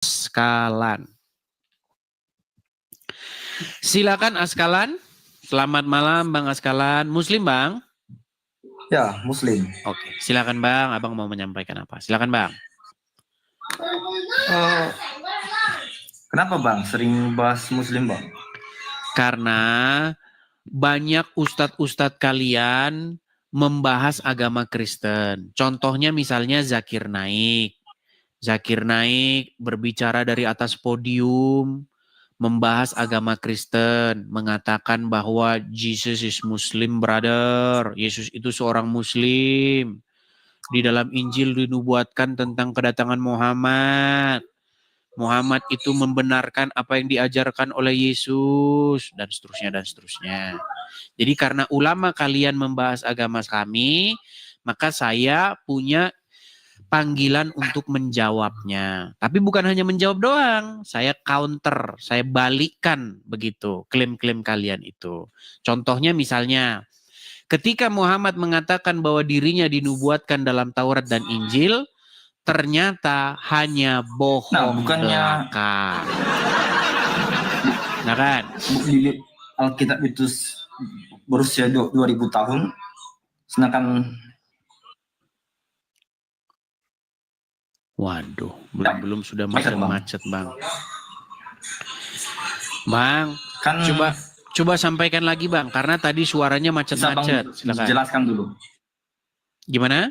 Askalan. Silakan Askalan. Selamat malam Bang Askalan. Muslim Bang? Ya, Muslim. Oke, silakan Bang. Abang mau menyampaikan apa? Silakan Bang. Kenapa Bang sering bahas Muslim Bang? Karena banyak ustadz-ustadz kalian membahas agama Kristen. Contohnya misalnya Zakir Naik. Zakir Naik berbicara dari atas podium, membahas agama Kristen, mengatakan bahwa Jesus is Muslim brother. Yesus itu seorang Muslim. Di dalam Injil dinubuatkan tentang kedatangan Muhammad. Muhammad itu membenarkan apa yang diajarkan oleh Yesus, dan seterusnya, dan seterusnya. Jadi karena ulama kalian membahas agama kami, maka saya punya panggilan untuk menjawabnya. Tapi bukan hanya menjawab doang, saya counter, saya balikkan begitu klaim-klaim kalian itu. Contohnya misalnya, ketika Muhammad mengatakan bahwa dirinya dinubuatkan dalam Taurat dan Injil, ternyata hanya bohong belaka. Nah kan? Bukti Alkitab itu berusia 2000 tahun, sedangkan waduh, belum sudah macet Bang. Bang, kan coba sampaikan lagi Bang, karena tadi suaranya macet-macet. Silakan. Jelaskan dulu. Gimana?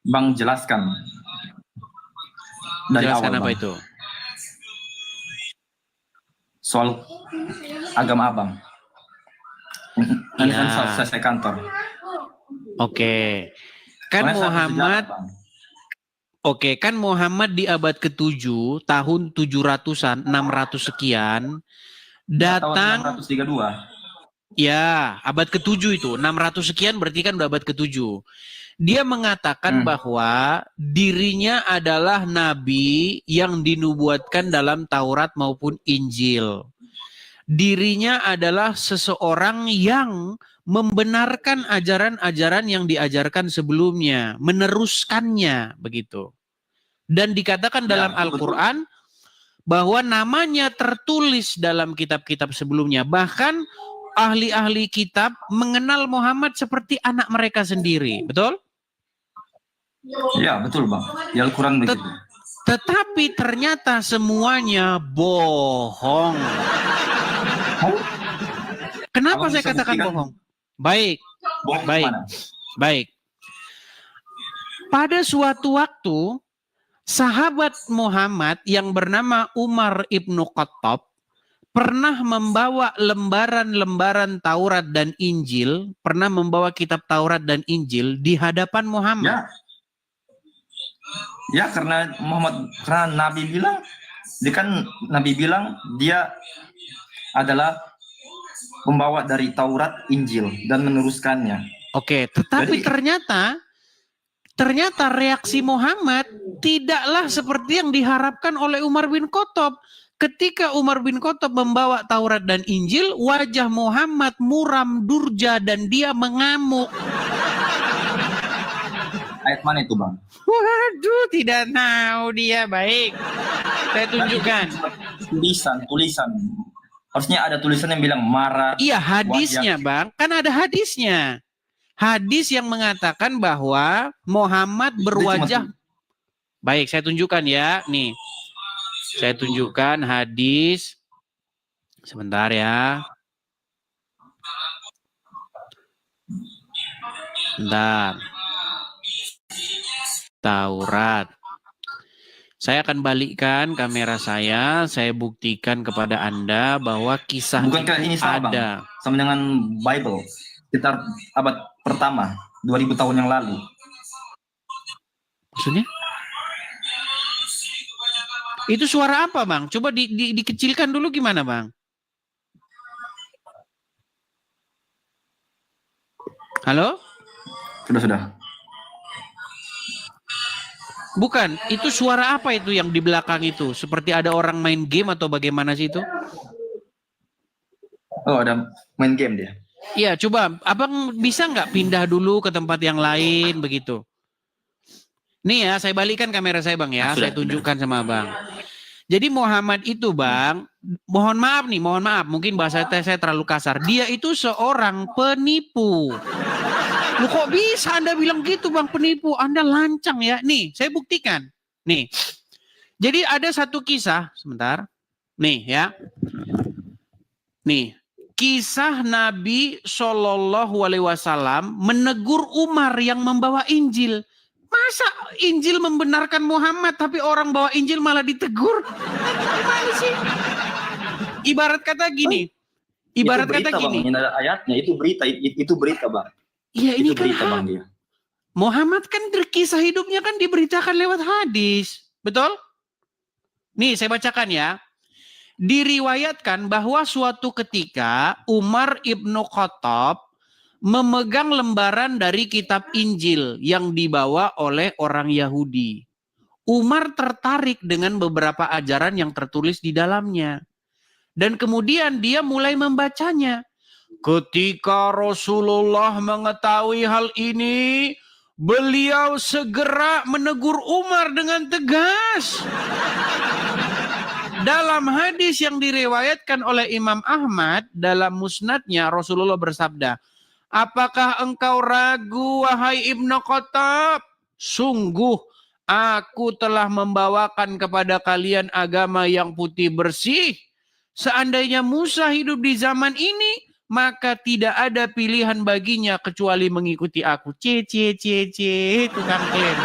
Bang jelaskan. Dari jelaskan awal, apa Bang. Itu? Soal agama Abang. Nanti kan selesai kantor. Oke. Kan Muhammad kan Muhammad di abad ke-7, tahun 700-an, 600 sekian, datang tahun 632. Ya, abad ke-7 itu, 600 sekian berarti kan udah abad ke-7. Dia mengatakan bahwa dirinya adalah nabi yang dinubuatkan dalam Taurat maupun Injil. Dirinya adalah seseorang yang membenarkan ajaran-ajaran yang diajarkan sebelumnya, meneruskannya begitu. Dan dikatakan dalam Al-Quran bahwa namanya tertulis dalam kitab-kitab sebelumnya. Bahkan ahli-ahli kitab mengenal Muhammad seperti anak mereka sendiri. Betul? Ya, betul Bang. Di Al-Quran begitu. Tetapi ternyata semuanya bohong. Kenapa saya katakan bohong? Baik. Pada suatu waktu, sahabat Muhammad yang bernama Umar ibnu Khattab pernah membawa lembaran-lembaran Taurat dan Injil, pernah membawa kitab Taurat dan Injil di hadapan Muhammad. Ya, karena Nabi bilang dia adalah pembawa dari Taurat, Injil dan meneruskannya. Oke, tetapi ternyata reaksi Muhammad tidaklah seperti yang diharapkan oleh Umar bin Khattab. Ketika Umar bin Khattab membawa Taurat dan Injil, wajah Muhammad muram durja dan dia mengamuk. Ayat mana itu Bang? Waduh, tidak tahu dia. Baik, saya tunjukkan. Tulisan. Harusnya ada tulisan yang bilang marah. Iya, hadisnya Bang. Kan ada hadisnya. Hadis yang mengatakan bahwa Muhammad berwajah. Baik, saya tunjukkan ya. Nih. Saya tunjukkan hadis. Sebentar ya. Bentar. Taurat. Saya akan balikkan kamera saya buktikan kepada Anda bahwa kisah bukankah itu ini sama, ada. Sama dengan Bible, sekitar abad pertama, 2000 tahun yang lalu. Maksudnya? Itu suara apa Bang? Coba dikecilkan dulu gimana Bang? Halo? Sudah. Bukan, itu suara apa itu yang di belakang itu? Seperti ada orang main game atau bagaimana sih itu? Oh, ada main game dia. Iya, coba Abang bisa nggak pindah dulu ke tempat yang lain begitu? Nih ya, saya balikkan kamera saya Bang ya, Sudah. saya tunjukkan sama Bang. Jadi Muhammad itu Bang, mohon maaf, mungkin bahasa saya terlalu kasar. Dia itu seorang penipu. Lu kok bisa Anda bilang gitu Bang, penipu? Anda lancang ya. Nih, saya buktikan. Nih. Jadi ada satu kisah, sebentar. Nih ya. Nih, kisah Nabi Shallallahu Alaihi Wasallam menegur Umar yang membawa Injil. Masa Injil membenarkan Muhammad tapi orang bawa Injil malah ditegur? Gimana sih? Ibarat kata gini. Ibarat itu berita, kata gini. Bang, ini ada ayatnya, itu berita Bang. Iya, ini Itu kan berita Bang dia. Muhammad kan kisah hidupnya kan diberitakan lewat hadis. Betul? Nih saya bacakan ya. Diriwayatkan bahwa suatu ketika Umar ibnu Khattab memegang lembaran dari kitab Injil yang dibawa oleh orang Yahudi. Umar tertarik dengan beberapa ajaran yang tertulis di dalamnya. Dan kemudian dia mulai membacanya. Ketika Rasulullah mengetahui hal ini, beliau segera menegur Umar dengan tegas. Dalam hadis yang diriwayatkan oleh Imam Ahmad dalam musnadnya, Rasulullah bersabda, apakah engkau ragu wahai Ibnu Khattab? Sungguh aku telah membawakan kepada kalian agama yang putih bersih. Seandainya Musa hidup di zaman ini, maka tidak ada pilihan baginya kecuali mengikuti aku. Tukang klaim.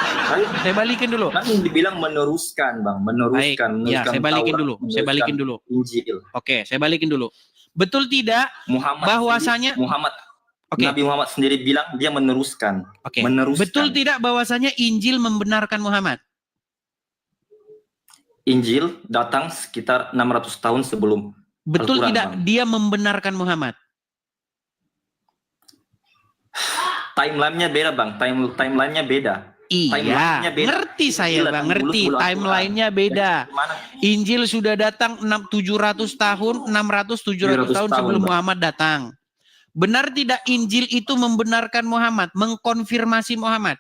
Saya balikin dulu. Kan dibilang meneruskan Bang, meneruskan. Baik, ya saya balikin Taurat, dulu. Saya balikin dulu. Injil. Oke, saya balikin dulu. Betul tidak bahwasanya Nabi Muhammad sendiri bilang dia meneruskan. Oke. Meneruskan. Betul tidak bahwasanya Injil membenarkan Muhammad? Injil datang sekitar 600 tahun sebelum Betul Al-Quran, tidak Bang. dia membenarkan Muhammad? Timeline-nya beda Bang, timeline-nya beda. Iya, ngerti saya Bang, ngerti. Timeline-nya beda. Injil sudah datang 600-700 tahun sebelum Bang. Muhammad datang. Benar tidak Injil itu membenarkan Muhammad, mengkonfirmasi Muhammad?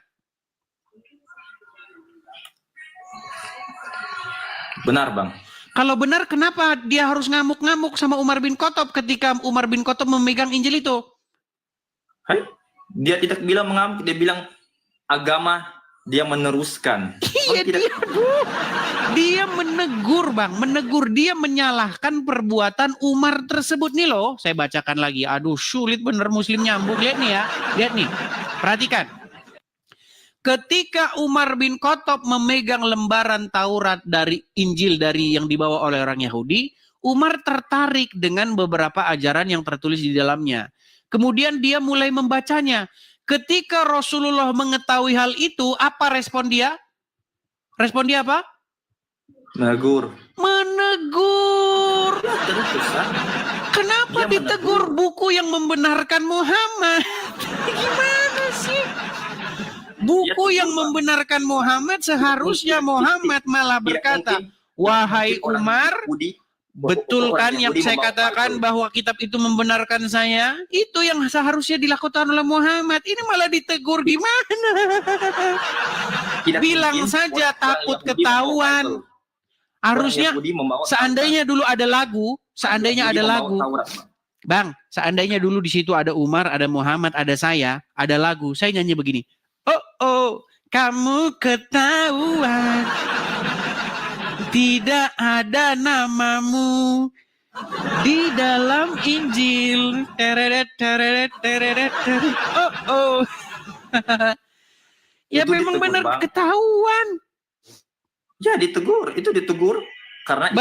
Benar Bang. Kalau benar, kenapa dia harus ngamuk-ngamuk sama Umar bin Khattab ketika Umar bin Khattab memegang Injil itu? Hai? Dia tidak bilang mengamuk, dia bilang agama dia meneruskan. Iya, dia menegur Bang, menegur, dia menyalahkan perbuatan Umar tersebut nih loh. Saya bacakan lagi. Aduh, sulit bener Muslim nyambung. Lihat nih ya, lihat nih. Perhatikan. Ketika Umar bin Khattab memegang lembaran Taurat dari Injil dari yang dibawa oleh orang Yahudi, Umar tertarik dengan beberapa ajaran yang tertulis di dalamnya. Kemudian dia mulai membacanya. Ketika Rasulullah mengetahui hal itu, apa respon dia? Respon dia apa? Menegur. Menegur. Kenapa Dia ditegur buku yang membenarkan Muhammad? Gimana sih? Buku yang membenarkan Muhammad seharusnya Muhammad malah berkata, wahai Umar, betul kan yang saya katakan bahwa kitab itu membenarkan saya? Itu yang seharusnya dilakukan oleh Muhammad. Ini malah ditegur gimana? Bilang saja takut ketahuan. Harusnya seandainya dulu ada lagu, Bang, seandainya dulu di situ ada Umar, ada Muhammad, ada saya, ada lagu, saya nyanyi begini. Oh, kamu ketahuan. Tidak ada namamu di dalam Injil. Oh. Ya itu memang benar ketahuan. Ya ditegur, itu ditegur karena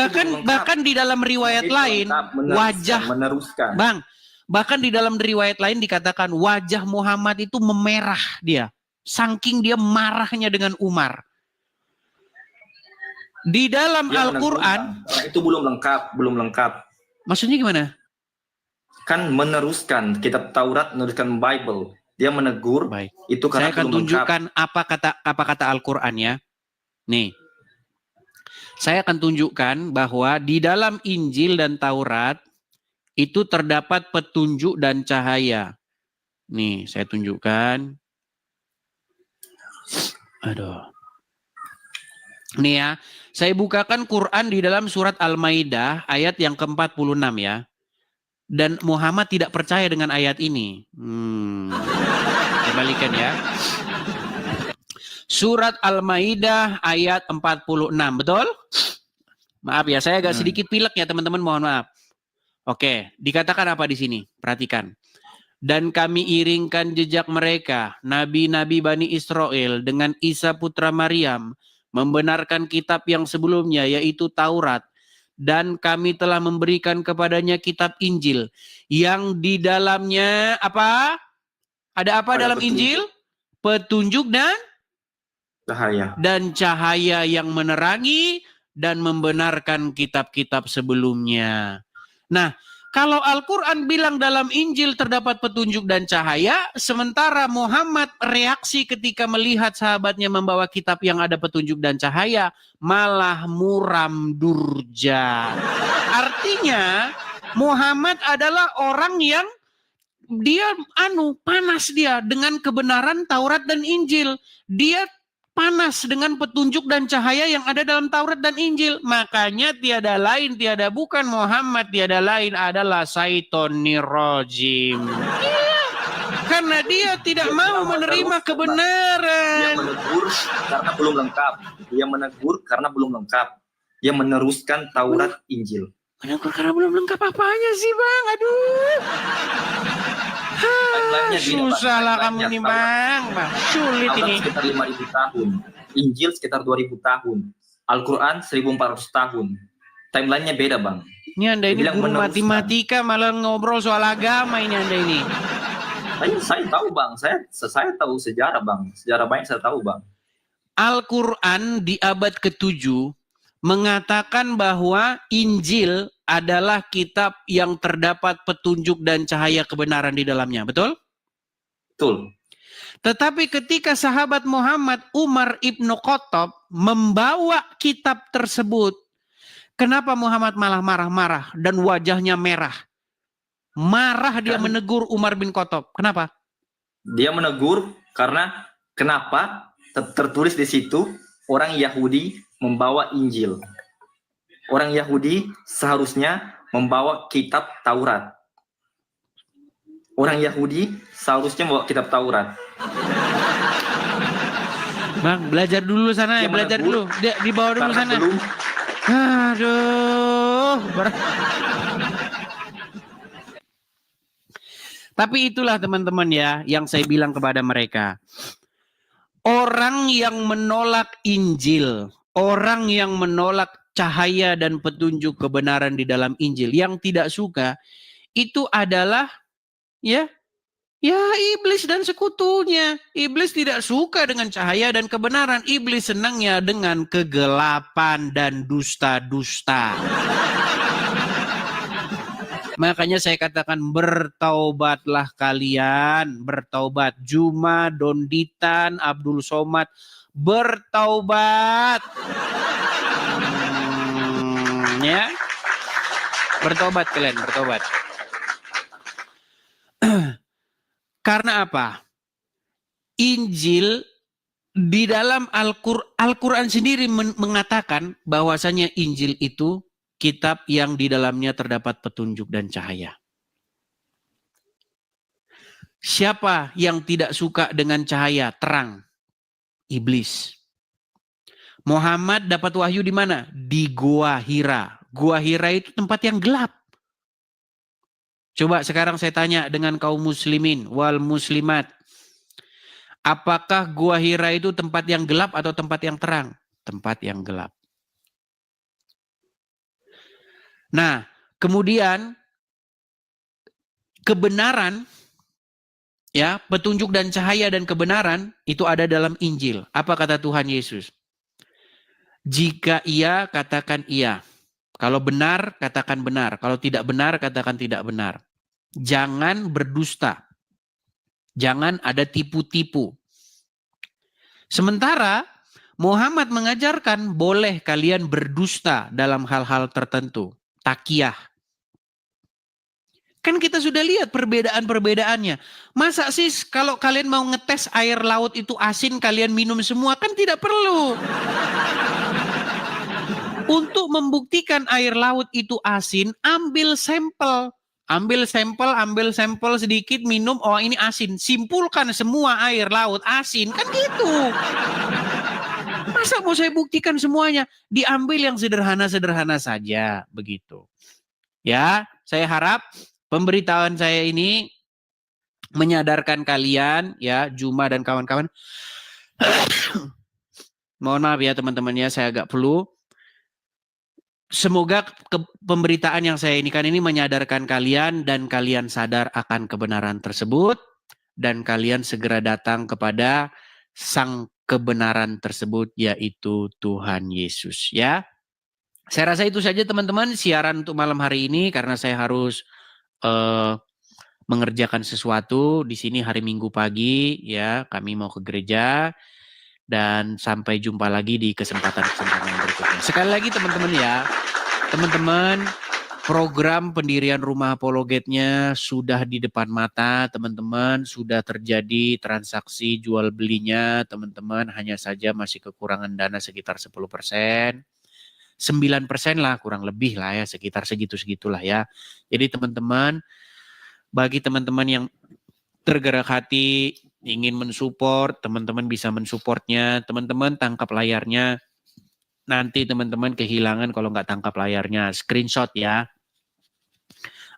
bahkan di dalam riwayat lain wajah meneruskan. Bang, bahkan di dalam riwayat lain dikatakan wajah Muhammad itu memerah dia. Saking dia marahnya dengan Umar. Di dalam Al-Quran itu belum lengkap. Maksudnya gimana? Kan meneruskan kitab Taurat, meneruskan Bible. Dia menegur. Baik. Itu karena saya akan tunjukkan apa kata Al-Quran ya. Nih. Saya akan tunjukkan bahwa di dalam Injil dan Taurat itu terdapat petunjuk dan cahaya. Nih, saya tunjukkan. Aduh. Nih ya, saya bukakan Quran di dalam surat Al-Maidah ayat yang ke-46 ya. Dan Muhammad tidak percaya dengan ayat ini. Saya balikan ya. Surat Al-Maidah ayat 46, betul? Maaf ya, saya agak sedikit pilek ya teman-teman, mohon maaf. Oke, dikatakan apa di sini? Perhatikan. Dan kami iringkan jejak mereka, nabi-nabi Bani Israel dengan Isa putra Maryam, membenarkan kitab yang sebelumnya yaitu Taurat. Dan kami telah memberikan kepadanya kitab Injil yang di dalamnya apa? Ada apa dalam petunjuk. Injil? Petunjuk Cahaya. dan cahaya yang menerangi dan membenarkan kitab-kitab sebelumnya. Nah, kalau Al-Quran bilang dalam Injil terdapat petunjuk dan cahaya, sementara Muhammad reaksi ketika melihat sahabatnya membawa kitab yang ada petunjuk dan cahaya, malah muram durja. Artinya, Muhammad adalah orang yang dia panas dia dengan kebenaran Taurat dan Injil. Dia panas dengan petunjuk dan cahaya yang ada dalam Taurat dan Injil. Makanya tiada lain, tiada bukan Muhammad, tiada lain adalah Syaitonir Rajim. Karena dia tidak mau menerima kebenaran. Dia menegur karena belum lengkap. Dia menegur karena belum lengkap. Dia meneruskan Taurat Injil. Menegur karena belum lengkap apanya sih Bang? Aduh. Susah lah kamu nih Bang. Sulit ini. Sekitar 5.000 tahun. Injil sekitar 2.000 tahun. Al-Quran 1.400 tahun. Timelinenya beda Bang. Ini Anda ini guru matematika malah ngobrol soal agama ini Anda ini. Saya tahu Bang. Saya tahu sejarah Bang. Sejarah banyak saya tahu Bang. Al-Quran di abad ke-7 mengatakan bahwa Injil adalah kitab yang terdapat petunjuk dan cahaya kebenaran di dalamnya. Betul? Betul. Tetapi ketika sahabat Muhammad Umar ibnu Khattab membawa kitab tersebut, kenapa Muhammad malah marah-marah dan wajahnya merah? Marah dia menegur Umar bin Khattab. Kenapa? Dia menegur karena kenapa tertulis di situ orang Yahudi membawa Injil. Orang Yahudi seharusnya membawa kitab Taurat. Orang Yahudi seharusnya membawa kitab Taurat. Bang, belajar dulu sana ya, belajar dulu. Di bawah dulu sana. Aduh. Tapi itulah teman-teman ya, yang saya bilang kepada mereka. Orang yang menolak Injil, orang yang menolak cahaya dan petunjuk kebenaran di dalam Injil, yang tidak suka, itu adalah ya iblis dan sekutunya. Iblis tidak suka dengan cahaya dan kebenaran. Iblis senangnya dengan kegelapan dan dusta-dusta. Makanya saya katakan bertaubatlah kalian, bertaubat. Juma, Donditan, Abdul Somad, bertaubat. Ya, bertobat kalian, bertobat. Karena apa? Injil di dalam Al-Quran sendiri mengatakan bahwasanya Injil itu kitab yang di dalamnya terdapat petunjuk dan cahaya. Siapa yang tidak suka dengan cahaya terang? Iblis. Muhammad dapat wahyu di mana? Di Gua Hira. Gua Hira itu tempat yang gelap. Coba sekarang saya tanya dengan kaum muslimin wal muslimat. Apakah Gua Hira itu tempat yang gelap atau tempat yang terang? Tempat yang gelap. Nah, kemudian kebenaran, ya, petunjuk dan cahaya dan kebenaran itu ada dalam Injil. Apa kata Tuhan Yesus? Jika iya, katakan iya. Kalau benar, katakan benar. Kalau tidak benar, katakan tidak benar. Jangan berdusta. Jangan ada tipu-tipu. Sementara Muhammad mengajarkan boleh kalian berdusta dalam hal-hal tertentu. Takiyah. Kan kita sudah lihat perbedaan-perbedaannya. Masa sih kalau kalian mau ngetes air laut itu asin, kalian minum semua? Kan tidak perlu. Untuk membuktikan air laut itu asin, ambil sampel. Ambil sampel sedikit, minum, oh ini asin. Simpulkan semua air laut asin, kan gitu. Masa mau saya buktikan semuanya? Diambil yang sederhana-sederhana saja, begitu. Ya, saya harap pemberitaan saya ini menyadarkan kalian, ya, Juma dan kawan-kawan. Mohon maaf ya teman-temannya, saya agak flu. Semoga pemberitaan yang saya ini menyadarkan kalian dan kalian sadar akan kebenaran tersebut dan kalian segera datang kepada sang kebenaran tersebut, yaitu Tuhan Yesus, ya. Saya rasa itu saja teman-teman siaran untuk malam hari ini, karena saya harus mengerjakan sesuatu di sini hari Minggu pagi, ya. Kami mau ke gereja dan sampai jumpa lagi di kesempatan-kesempatan berikutnya. Sekali lagi teman-teman ya, teman-teman, program pendirian rumah apologetnya sudah di depan mata, teman-teman. Sudah terjadi transaksi jual belinya, teman-teman. Hanya saja masih kekurangan dana sekitar 10%. 9% lah, kurang lebih lah ya, sekitar segitu-segitulah ya. Jadi teman-teman, bagi teman-teman yang tergerak hati, ingin mensupport, teman-teman bisa mensupportnya. Teman-teman tangkap layarnya. Nanti teman-teman kehilangan kalau nggak tangkap layarnya. Screenshot ya.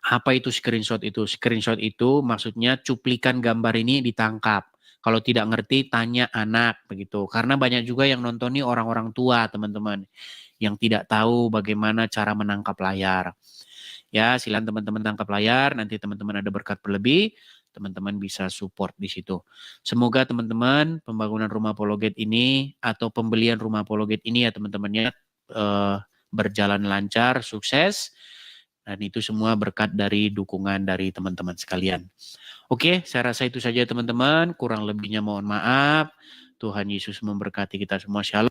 Apa itu screenshot itu? Screenshot itu maksudnya cuplikan gambar ini ditangkap. Kalau tidak ngerti, tanya anak begitu. Karena banyak juga yang nonton nih orang-orang tua, teman-teman, yang tidak tahu bagaimana cara menangkap layar. Ya, silakan teman-teman tangkap layar. Nanti teman-teman ada berkat berlebih, teman-teman bisa support di situ. Semoga teman-teman pembangunan rumah apologet ini atau pembelian rumah apologet ini ya teman-temannya berjalan lancar, sukses. Dan itu semua berkat dari dukungan dari teman-teman sekalian. Oke, saya rasa itu saja teman-teman. Kurang lebihnya mohon maaf. Tuhan Yesus memberkati kita semua. Shalom.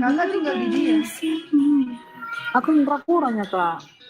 Kakak tinggal di dia. Aku pura-puranya, Kak.